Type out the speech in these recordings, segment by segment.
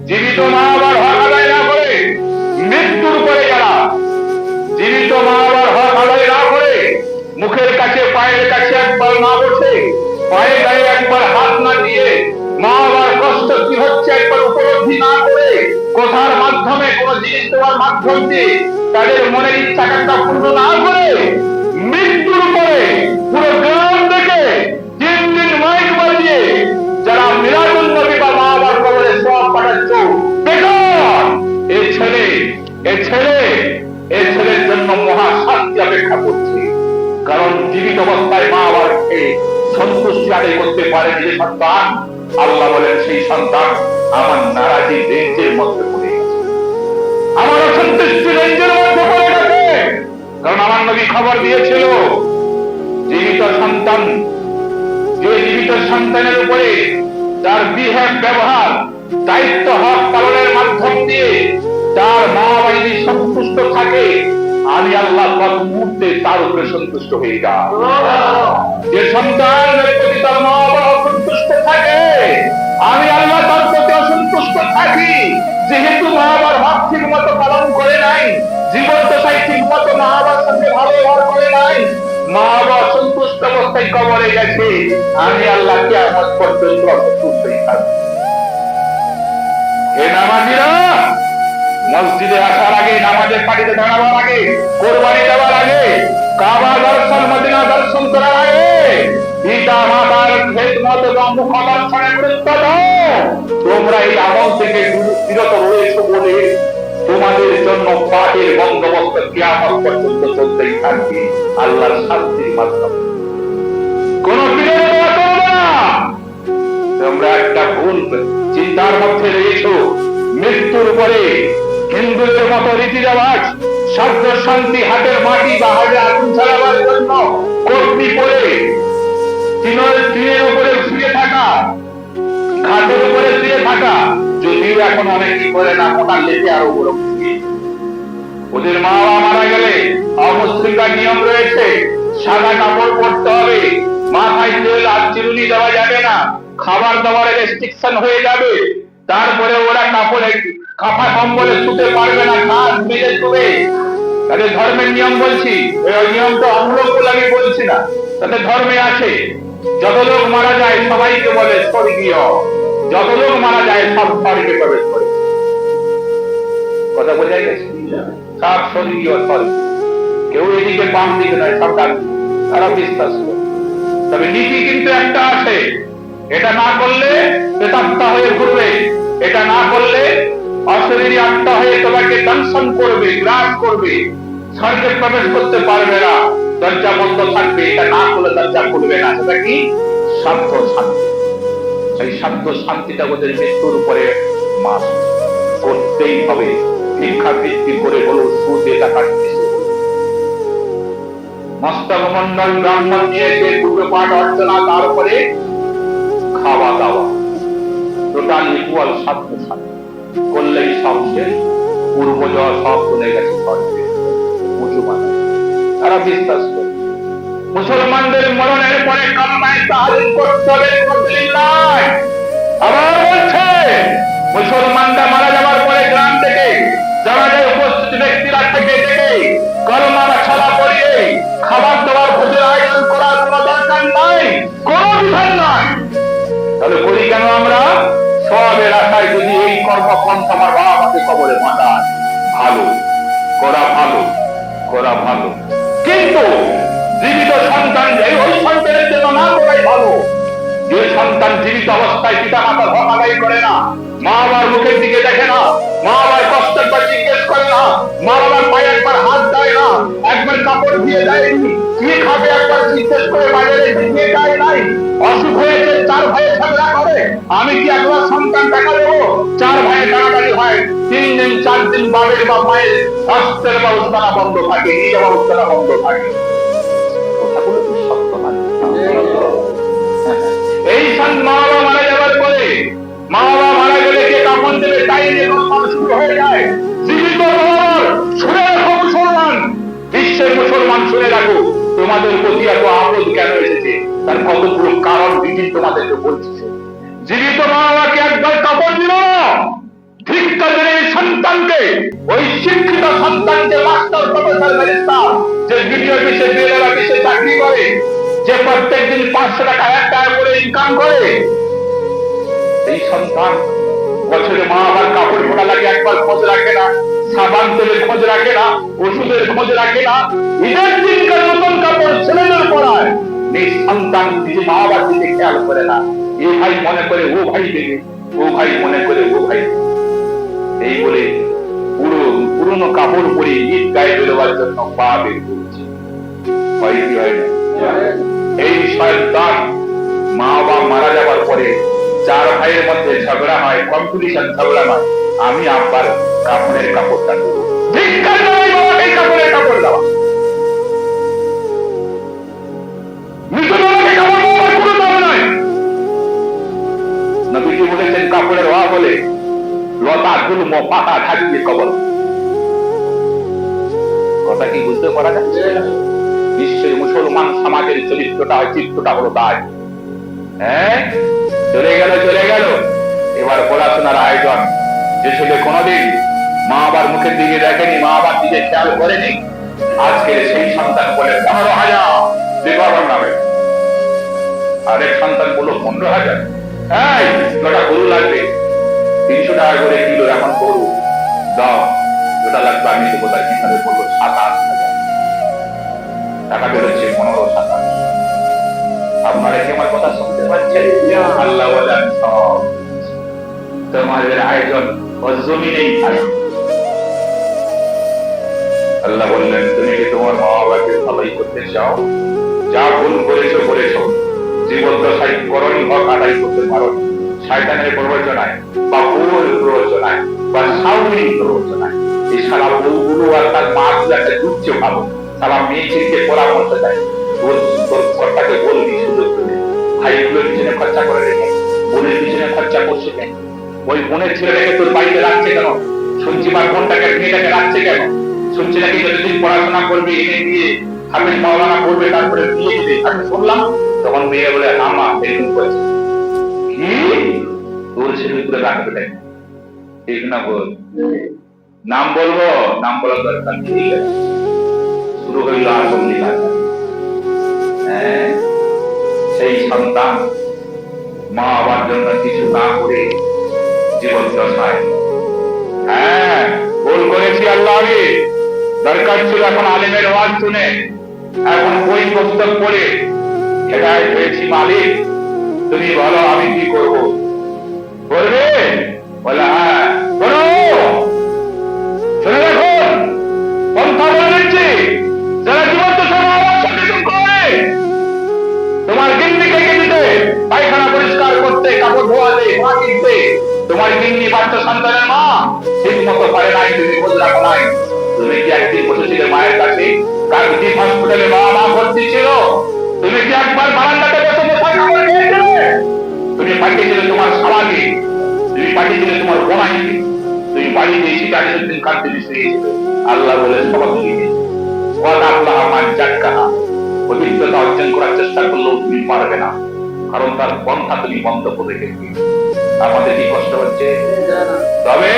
জীবিত মা বাবার হক আদায় না করে মৃত্যুর পরে যারা জীবিত মা বাবার হক আদায় না করে মুখের কাছে পায়ের কাছে একবার না বসে পায়ে গায়ে একবার হাত না দিয়ে মা বাবার কষ্ট কি হচ্ছে একবার উপলব্ধি না করে কথার মাধ্যমে কোন জিনিস দেওয়ার মাধ্যম দিয়ে তাদের মনের ইচ্ছাকাঙ্ক্ষা পূর্ণ না করে মৃত্যুর পরে পুরো গ্রাম থেকে 3 দিন মাইক বাজিয়ে যারা মিলাদুন নবী বা মা বাবার কবরে সওয়াব পাঠাচ্ছ বেকার এই ছেলের জন্য মহা শাস্তি অপেক্ষা করছে। কারণ জীবিত অবস্থায় মা বাবাকে সন্তুষ্টি আদায় করতে পারে যে সন্তান, আল্লাহ বলেন সেই সন্তান আমার নারাজি রেঞ্জের মধ্যে পড়ে গেছে, আমার অসন্তুষ্টি রেঞ্জের মধ্যে পড়ে গেছে। কারণ আমার নবী খবর দিয়েছিল জীবিত সন্তান, যে জীবিত সন্তানের উপরে তার বিহেভ ব্যবহার দায়িত্ব হক পালনের মাধ্যম দিয়ে তার মা বাবা সন্তুষ্ট থাকে, আমি আল্লাহ কত মুহূর্তে তার উপরে সন্তুষ্ট হয়ে যাই। যে সন্তানের প্রতি তার মা বাবা অসন্তুষ্ট থাকে, আমি আল্লাহ তার প্রতি অসন্তুষ্ট থাকি। যেহেতু মা বাবার হক ঠিক মতো পালন করে নাই, জীবন দশায় ঠিক মতো মা বাবার সঙ্গে ভালো ব্যবহার করে নাই, মা বাবা অসন্তুষ্ট অবস্থায় কবরে গেছে, আমি আল্লাহ কিয়ামত পর্যন্ত অসন্তুষ্টই থাকবো। হে নামাজিরা, মসজিদে আসার আগে, নামাজের পাটিতে দাঁড়াবার আগে, কোরবানি দেওয়ার আগে, কাবা দর্শন, মদিনা দর্শন করার আগে পিতা মাতার খেদমত এবং মুখদর্শনের গুরুত্ব দাও। তোমরা এই আমল থেকে বিরত রয়েছো বলে তোমাদের জন্য পাঠের বন্দোবস্ত কিয়ামত পর্যন্ত চলতেই থাকবে আল্লাহর শান্তির মাধ্যমে। কোন পীরের দোয়া করবে না। তোমরা একটা ভুল চিন্তার মধ্যে রয়েছো, মৃত্যুর পরে হিন্দুদের মতো রীতি রেওয়াজ শব্দ শান্তি হাতের মাটি বা হাতে আগুন জ্বালাবার জন্য কর্মী পরে টিনের উপরে শুয়ে থাকা, ঘাটের উপরে শুয়ে থাকা, যদিও এখন অনেকেই করে না, মোটা লেগে আরো বড়। ওদের মা বাবা মারা গেলে অমুসলিমরা নিয়ম রয়েছে, সাদা কাপড় পরতে হবে, মাথায় তেল আর চিরুনি দেওয়া যাবে না, খাবার দাবারে রেস্ট্রিকশন হয়ে যাবে। তারপরে ওরা কাপড়ে কাঁথা কম্বলে শুতে পারবে না, ঘাস মেজে শুবে। তাদের ধর্মের নিয়ম বলছি, ওই নিয়মটা অমূলক বলে আমি বলছি না, তাদের ধর্মে আছে। যত লোক মারা যায় সবাইকে বলে স্বর্গীয়, যত লোক মারা যায় সব স্বর্গে প্রবেশ করে। কথা বোঝা গেছে? সব স্বর্গীয়, স্বর্গ কেউ এদিকে বাম দিকে নয়, সব ডান দিকে, তারা বিশ্বাস করে। তবে নীতি কিন্তু একটা আছে, এটা না করলে প্রেতাত্মা হয়ে ঘুরবে, এটা না করলে অশরীরী আত্মা হয়ে তোমাকে দংশন করবে, গ্রাস করবে, স্বর্গে প্রবেশ করতে পারবে না, দরজা বন্ধ থাকবে। এটা না করলে দরজা খুলবে না। সেটা কি? স্বার্থ শান্তি। সেই স্বার্থ শান্তিটা ওদের মৃত্যুর উপরে মাস করতেই হবে। ভিক্ষা বৃত্তি করে হলো, সুদে টাকা মস্তক মন্ডল ব্রাহ্মণ নিয়েছে, পুজো পাঠ অর্চনা, তারপরে খাওয়া দাওয়া, টোটাল ইকুয়াল স্বার্থ শান্তি করলেই সব শেষ। পূর্ব যাওয়া সব চলে গেছে স্বর্গে। মুসলমান তারা বিশ্বাস করে মুসলমানদের মরণের পরে কালমায় তাহলিল করতে হবে, কোনো দলিল নাই। আবার বলছে মুসলমানরা মারা যাওয়ার পরে গ্রাম থেকে জানাজায় উপস্থিত ব্যক্তিরা থেকে থেকে কলমা বা ছলা পড়িয়ে খাবার দাবার ভোজের আয়োজন করার কোনো দরকার নাই, কোনো বিধান নাই। তাহলে করি কেন আমরা? সবের আশায় যদি এই কর্মপন্থা আমার বাবা আমাকে কবরে বাঁধায়, ভালো করা, ভালো করা ভালো, কিন্তু জীবিত সন্তান ওই সন্তানের জন্য না করাই ভালো। যে সন্তান জীবিত অবস্থায় পিতা মাতার হক আদায় করে না, মা বাবার মুখের দিকে দেখে না, মা বাবার কষ্ট একবার জিজ্ঞেস করে না, মা বাবার পায়ে একবার হাত দেয় না, একবার কাপড় দিয়ে দেয়নি, কি খাবে একবার জিজ্ঞেস করে বাজারে দিয়ে যায় নাই, অসুখ হয়েছে 4 ভাইয়ে ঝগড়া করে, আমি কি একবার সন্তান টাকা দেবো? 4 ভাইয়ে টানাটানি হয়, 3 দিন 4 দিন বাবের বা মায়ের স্বাস্থ্যের ব্যবস্থা বন্ধ থাকে, এই ব্যবস্থা বন্ধ থাকে। কথাগুলো কি সত্য নয়? এই মা বাবা মারা যাওয়ার পরে, মা বাবা মারা গেলে কে কাপড় দেবে তাই নিয়ে কথা শুরু হয়ে যায়। জীবিত শুনে রাখো মুসলমান, বিশ্বের মুসলমান শুনে রাখো, তোমাদের প্রতি এত আপদ কেন এসেছে তার কতগুলো কারণ বিধি তোমাদেরকে বলছে। জীবিত মা বাবাকে একবার কাপড় দিল না, শিক্ষা দিন এই সন্তানকে, ওই শিক্ষিত সন্তানকে মাস্টার প্রফেসর ব্যারিস্টার যে ভিডিও অফিসে বিএলআর অফিসে চাকরি করে, যে প্রত্যেকদিন 500 টাকা 1000 টাকা করে ইনকাম করে, এই সন্তান বছরে মা আবার কাপড় পরা লাগে একবার খোঁজ রাখে না, সাবান তেলের খোঁজ রাখে না, ওষুধের খোঁজ রাখে না, ঈদের দিনকার নতুন কাপড় ছেলেদের পরায়, এই সন্তান নিজে মা বাবার দিকে খেয়াল করে না। এ ভাই মনে করে ও ভাই দেবে, ও ভাই মনে করে ও ভাই দেবে। এই বলে পুরনো কাপড় পরে ঈদ গায়ে বেরোবার জন্য পা বের করছে। হয় কি হয় না? এই সন্তান মা বাবা মারা যাওয়ার পরে 4 ভাইয়ের মধ্যে ঝগড়া হয়, কম্পিটিশন ঝগড়া হয়, আমি আব্বার কাপড়ের কাপড়টা দেবো, ধিক্কার নয় বাবাকে কাপড়ের কাপড় দেওয়া, মুসলমানকে কাপড় দেওয়ার কোনো দাম নয়। নবীজি বলেছেন কাপড়ের অভাব হলে লতা গুল্ম পাতা ঢাকিয়ে কবর। কথা কি বুঝতে পারা যাচ্ছে? বিশ্বের মুসলমান সমাজের চরিত্রটা চিত্রটা হলো তাই। হ্যাঁ, চলে গেল। এবার পড়াশোনার আয়োজন। যে ছেলে কোনোদিন মা বাবার মুখের দিকে দেখেনি, মা বাবার দিকে খেয়াল করেনি, আজকে সেই সন্তান বলে 15,000 বিবাহর নামে, আরেক সন্তান বললো 15,000। এই কটা গরু লাগবে, 300 টাকা করে কিলো এখন গরু দাও, ওটা লাগবে আমি দেবো। তার কিভাবে বললো 27,000 টাকা বেরোচ্ছে, 15,000। আপনারা কি আমার কথা শুনতে পাচ্ছেন? আল্লাহ বলেন সব তোমাদের আয়োজন জমিনেই থাকে। আল্লাহ বললেন তুমি কি তোমার মা বাবাকে ভালোই করতে চাও? যা ভুল করেছো, জীবদ্দশায় করণী হক আদায় করতে পারো, শয়তানের প্ররোচনায় বা বউর প্ররোচনায় বা স্বামীর প্ররোচনায়, এই সারা বউগুলো আর তার মা গুলো একটা দুঃখ ভালো, সারা মেয়ে ছেলেকে পরামর্শ দেয়, তোর কর্তাকে বলবি সুযোগ করে, ভাইগুলোর পিছনে খরচা করে রেখে বোনের পিছনে খরচা করছে কেন, ওই বোনের ছেলেটাকে তোর বাড়িতে রাখছে কেন, শুনছি বা বোনটাকে মেয়েটাকে রাখছে কেন, শুনছি নাকি যতদিন পড়াশোনা করবে এনে দিয়ে হাফেজ মাওলানা করবে তারপরে বিয়ে দিবে, আমি শুনলাম। তখন মেয়ে বলে আমা এরকম করেছে কি তোর ছেলে করে রাখবে তাই ঠিক না? বল নাম বলবো, নাম বলার দরকার নেই। শুরু হইল আসল লীলা। সেই সন্তান মা বাবার জন্য কিছু না করে জীবন দশায়, হ্যাঁ ভুল করেছি আল্লাহ, দরকার ছিল এখন আলেমের ওয়াজ শুনে, এখন বই পুস্তক পড়ে হেদায়েত হয়েছি, মালিক তুমি বলো আমি কি করবো? বলবে বলে হ্যাঁ বলো, শুনে দেখুন পন্থা বলে দিচ্ছি, যারা জীবন করে তোমার গিন্নিকে দিতে, পায়খানা পরিষ্কার করতে, কাপড় ধোয়াতে, মা কিনতে, তোমার গিন্নি বাচ্চা সন্তানের মা ঠিক মতো পারে নাই, তুমি খোঁজ রাখো নাই। তুমি কি একদিন বসেছিলে মায়ের কাছে, কাকদ্বীপ হসপিটালে মা ভর্তি ছিল, তুমি কি একবার বারান্দাতে বসে কাপড় খেয়েছিলে? তুমি পাঠিয়েছিলে তোমার শালাকে, তুমি পাঠিয়েছিলে তোমার বোনাইকে, তুমি বাড়িতে এসে 40 দিন কাঁদতে দিয়েছিলে। আল্লাহ বলে সবাই অভিজ্ঞতা অর্জন করার চেষ্টা করলেও তুমি পারবে না, কারণ তার পন্থা তুমি বন্ধ করে রেখেছি। আমাদের কি কষ্ট হচ্ছে? তবে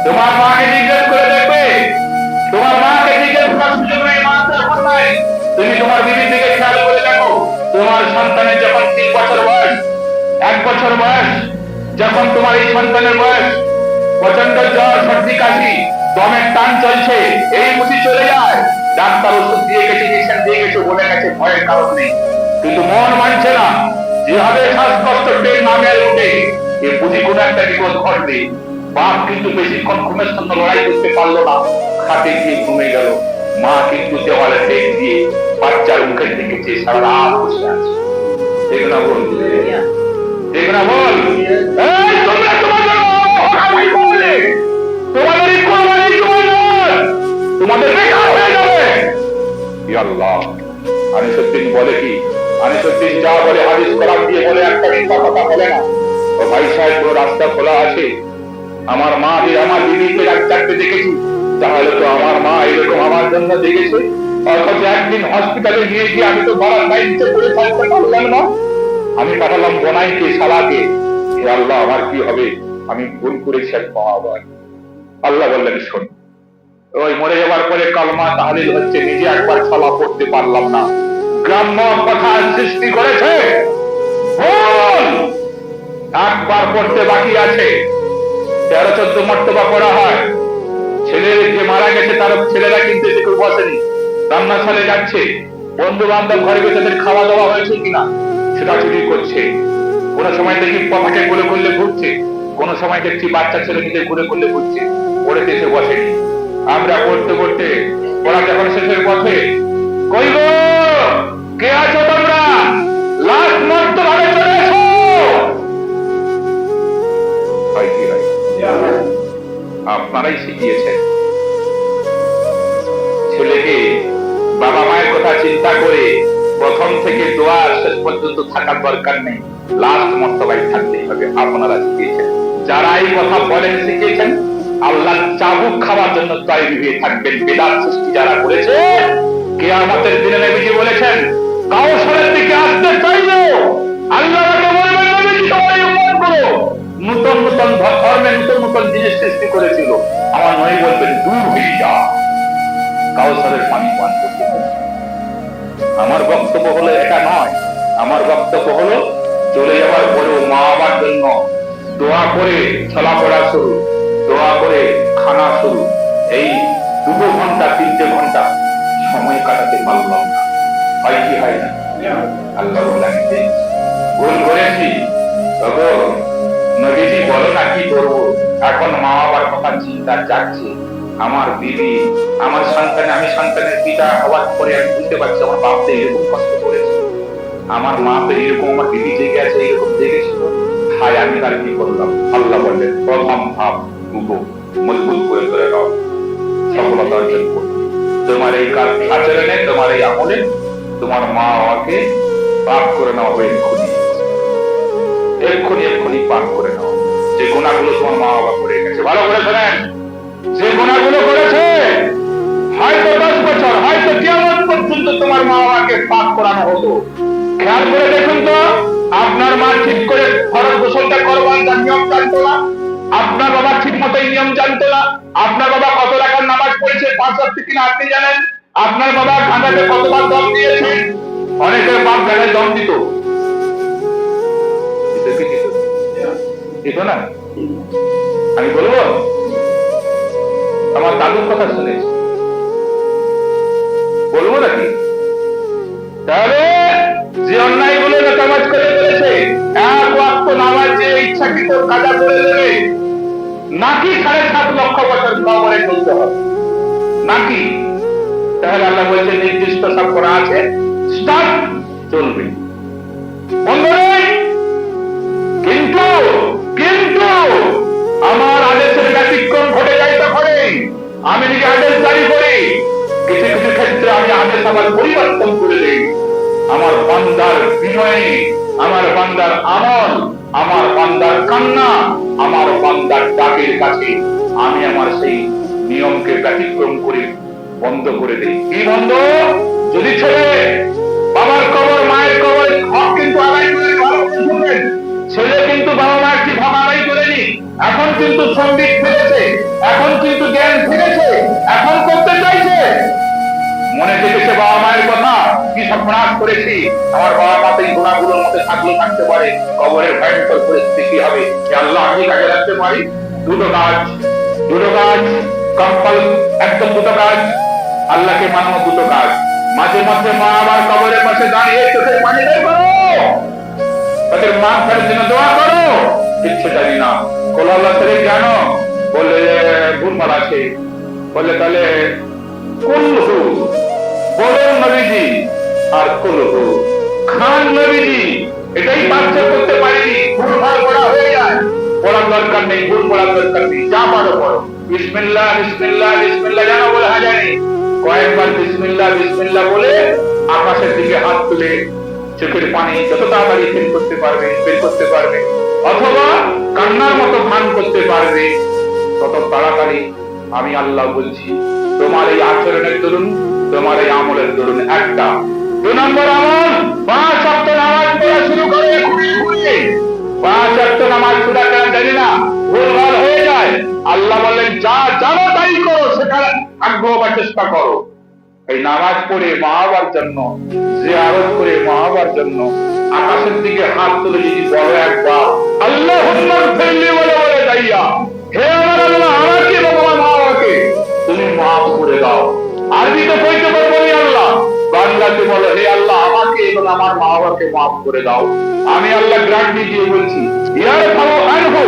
তোমার মাকে জিজ্ঞেস করে দেখবে, তোমার মাকে জিজ্ঞেস করার সুযোগ নেই, তুমি তোমার বিবির দিকে খেয়াল করে দেখো, তোমার সন্তানের যখন 3 বছর বয়স, 1 বছর বয়স, যখন তোমার এই সন্তানের বয়স, প্রচন্ড জ্বর সর্দি কাশি, দমের টান চলছে, এই বুঝি চলে যায়, ডাক্তার ওষুধ দিয়ে গেছে, ইনজেকশন দিয়ে গেছে, বলে গেছে ভয়ের কারণ নেই, কিন্তু মন মানছে না, যেভাবে শ্বাসকষ্ট টের নামে উঠে এ বুঝি কোনো একটা বিপদ ঘটবে। বাপ কিন্তু বেশিক্ষণ ঘুমের সঙ্গে লড়াই করতে পারলো না, খাটে গিয়ে ঘুমে গেল, মা কিন্তু দেওয়ালে টেক দিয়ে বাচ্চার মুখের দিকে চেয়ে সারা রাত বসে আছে। ঠিক না বল? ঠিক না বল? তোমাদের বেকার হয়ে যাবে। আল্লাহ আনিসুদ্দিন বলে কি, আনিসুদ্দিন যা বলে হাদিস কোরআন দিয়ে বলে, একটা মিথ্যা কথা বলে না। ও ভাই সাহেব তো রাস্তা খোলা আছে, আমার মা আমার দিদিকে ডাক্তারকে দেখেছি, তাহলে তো আমার মা এরকম আমার জন্য দেখেছে, অথচ একদিন হসপিটালে নিয়ে গিয়ে আমি তো বারান্দায় নিচে পড়ে থাকতে পারলাম না, আমি পাঠালাম বোনাইকে শালাকে। হে আল্লাহ আমার কি হবে? আমি ভুল করেছি, আমি মহাবার। আল্লাহ বললেন শোন, ওই মরে যাওয়ার পরে কালমা তাহলিল হচ্ছে, নিজে একবার ছলা পড়তে পারলাম না, গ্রাম্য কথা সৃষ্টি করেছে, ভুল একবার পড়তে বাকি আছে। 13-14 মর্তবা পড়া হয়। ছেলের যে মারা গেছে তার ছেলেরা কিন্তু কেউ বসেনি, রান্নাশালে যাচ্ছে, বন্ধু বান্ধব ঘরে গিয়ে তাদের খাওয়া দাওয়া হয়েছে কিনা সেটা চুরি করছে। কোন সময় দেখি পতাকে কোলে করলে ঘুরছে, কোন সময় দেখছি বাচ্চা ছেলে নিজে ঘুরে করলে ঘুরছে, পড়েতে এসে বসেনি। আমরা পড়তে পড়তে পড়া যখন শেষের পথে, কই গো কে আছো তোমরা, লাস্ট মর্ত ভাবে চলে এসো। আপনারাই শিখিয়েছেন ছেলেকে বাবা মায়ের কথা চিন্তা করে প্রথম থেকে দোয়া শেষ পর্যন্ত থাকার দরকার নেই, লাস্ট মর্তবায় থাকতেই হবে। আপনারা শিখিয়েছেন, যারা এই কথা বলেন শিখিয়েছেন, আল্লাহ চাবুক খাওয়ার জন্য তৈরি হয়ে থাকবেন। বেদাত সৃষ্টি যারা করেছে, কিয়ামতের দিনে নবীজি বলেছেন, কাউসারের দিকে আসতে চাইলেও আল্লাহকে বলবেন নবীজি তোমার উম্মত গুলো নতুন নতুন ধর্মে নতুন নতুন জিনিস সৃষ্টি করেছিল, আমার নবী বলবেন দূর হয়ে যা, কাউসারের পানি পান করতে। আমার বক্তব্য হলো এটা নয়, আমার বক্তব্য হলো চলে যাওয়ার পরেও মা বাবার জন্য দোয়া করে ছলা পড়া শুরু, দোয়া করে খানা শুরু। এই 2 ঘন্টা 3 ঘন্টা সময় কাটাতে পারলাম না, হয় কি হয় না? আল্লাহ বলেন ভুল করেছি, তবে নবীজি বলো না কি করবো, এখন মা বাবার কথা চিন্তা যাচ্ছে। আমার বিবি, আমার সন্তান, আমি সন্তানের পিতা হওয়ার পরে আমি বুঝতে পারছি আমার বাপতে এরকম কষ্ট করেছে, আমার মা তো এরকম, আমার বিবি জেগে আছে এরকম জেগেছিল, হাই আমি তার কি করলাম? আল্লাহ বললেন প্রথম ভাব দুটো মজবুত করে ধরে নাও, সফলতা অর্জন করবে। তোমার এই আচরণে, তোমার এই আমলে তোমার মা বাবাকে পাপ করে নেওয়া হবে, এক্ষুনি পাপ করে নেওয়া। যে গুণাগুলো তোমার মা বাবা করে গেছে, ভালো করে শোনেন, যে গুণাগুলো করেছে হয়তো 10 বছর, হয়তো কিয়ামত পর্যন্ত তোমার মা বাবাকে পাপ করানো হতো। খেয়াল করে দেখুন তো, আপনার মা ঠিক করে ফরজ গোসলটা করবার নিয়ম জানতো না, আপনার বাবা ঠিক মতো নিয়ম জানতো না, আপনার বাবা কত রাকাত নামাজ পড়েছে 5 ওয়াক্ত কিনা আপনি জানেন, আপনার বাবা গাঁজাকে কতবার দম দিয়েছে, অনেকের বাপ গাঁজায় দম দিত না। আমি বলবো আমার দাদুর কথা শুনেছি, বলবো নাকি? তাহলে যে অন্যায় গুলো নামাজ করে ফেলেছে, 1 ওয়াক্ত নামাজ যে ইচ্ছাকৃত কাজা করে দেবে, নাকি 7.5 লক্ষ বছর কবরে চলতে হবে নাকি? তাহলে আল্লাহ বলছে নির্দিষ্ট সব করা আছে, স্টার্ট চলবে, বন্ধ নেই। কিন্তু কিন্তু আমার আদেশের ব্যতিক্রম ঘটে যায় তখনই আমি নিজে আদেশ জারি করি, কিছু কিছু ক্ষেত্রে আমি আদেশ আবার পরিবর্তন করে দিই। আমার বান্দার বিনয়, আমার বান্দার আমল, আমার বান্দার কান্না, আমার বান্দার ডাকের কাছে আমি আমার সেই নিয়মকে ব্যতিক্রম করে বন্ধ করে দিই। কি বন্ধ? যদি ছেলে বাবার কবর, মায়ের কবর হক কিন্তু আদায় করে, ভালো শুনবেন, ছেলে কিন্তু বাবা মায়ের ঠিক হক আদায় করেনি, এখন কিন্তু সঙ্গীত ফিরেছে, এখন কিন্তু জ্ঞান ফিরেছে, এখন করতে চাইছে, মনে থেকেছে বাবা মায়ের কথা, কি সর্বনাশ করেছি, আমার বাবা মা এই গুণাগুলোর মধ্যে থাকলে থাকতে পারে, কবরের ভয়ঙ্কর পরিস্থিতি কি হবে, আল্লাহ আমি কাজে রাখতে পারি। দুটো কাজ কম্পাল, একদম 2টো কাজ, আল্লাহকে মানানো 2টো কাজ। মাঝে মধ্যে মা আমার কবরের পাশে দাঁড়িয়ে চোখের পানি বের করো, তাদের মা ফেরার জন্য দোয়া করো, কিচ্ছু জানি না, কোলাল্লাহ শরীফ জানো, বলে ভুলমাল আছে, বলে তাহলে কুলহু বলুন নবীজি, আর কুলহু খান নবীজি, এটাই পার্থক্য করতে পারিনি, ভুলভাল পড়া হয়ে যায়, পড়ার দরকার নেই, ভুল পড়ার দরকার নেই, যা পারো পড়ো, বিসমিল্লাহ বিসমিল্লাহ বিসমিল্লাহ জানো বলে হাজারি, কয়েকবার বিসমিল্লাহ বিসমিল্লাহ বলে আকাশের দিকে হাত তুলে চোখের পানি যত তাড়াতাড়ি বের করতে পারবে, অথবা কান্নার মতো ভান করতে পারবে, তত তাড়াতাড়ি আমি আল্লাহ বলছি তোমার এই আচরণের দরুন, তোমার এই আমলের দরুন একটা। 2 নম্বর আমল, 5 ওয়াক্ত নামাজ পড়া শুরু করে ঘুরিয়ে ঘুরিয়ে 5 ওয়াক্ত নামাজ সুদা কেন জানি না, ভুলভাল হয়ে যায়। আল্লাহ বললেন যা জানো তাই করো, সেখানে আগ্রহ বা চেষ্টা করো। এই নামাজ পড়ে মা বাবার জন্য, জিয়ারত করে মা বাবার জন্য আকাশের দিকে হাত তুলে যদি বলো একবার আল্লাহুম্মা ফিরলি বলে বলে যাইয়া, হে আমার আল্লাহ আমাকে এবং আমার মা বাবাকে তুমি মাফ করে দাও। আরবিতে কইতে পারবো না আল্লাহ, বাংলাতে বলো হে আল্লাহ আমাকে এবং আমার মা বাবাকে মাফ করে দাও। আমি আল্লাহ গ্যারান্টি দিয়ে বলছি ইয়ারফাউ আনহু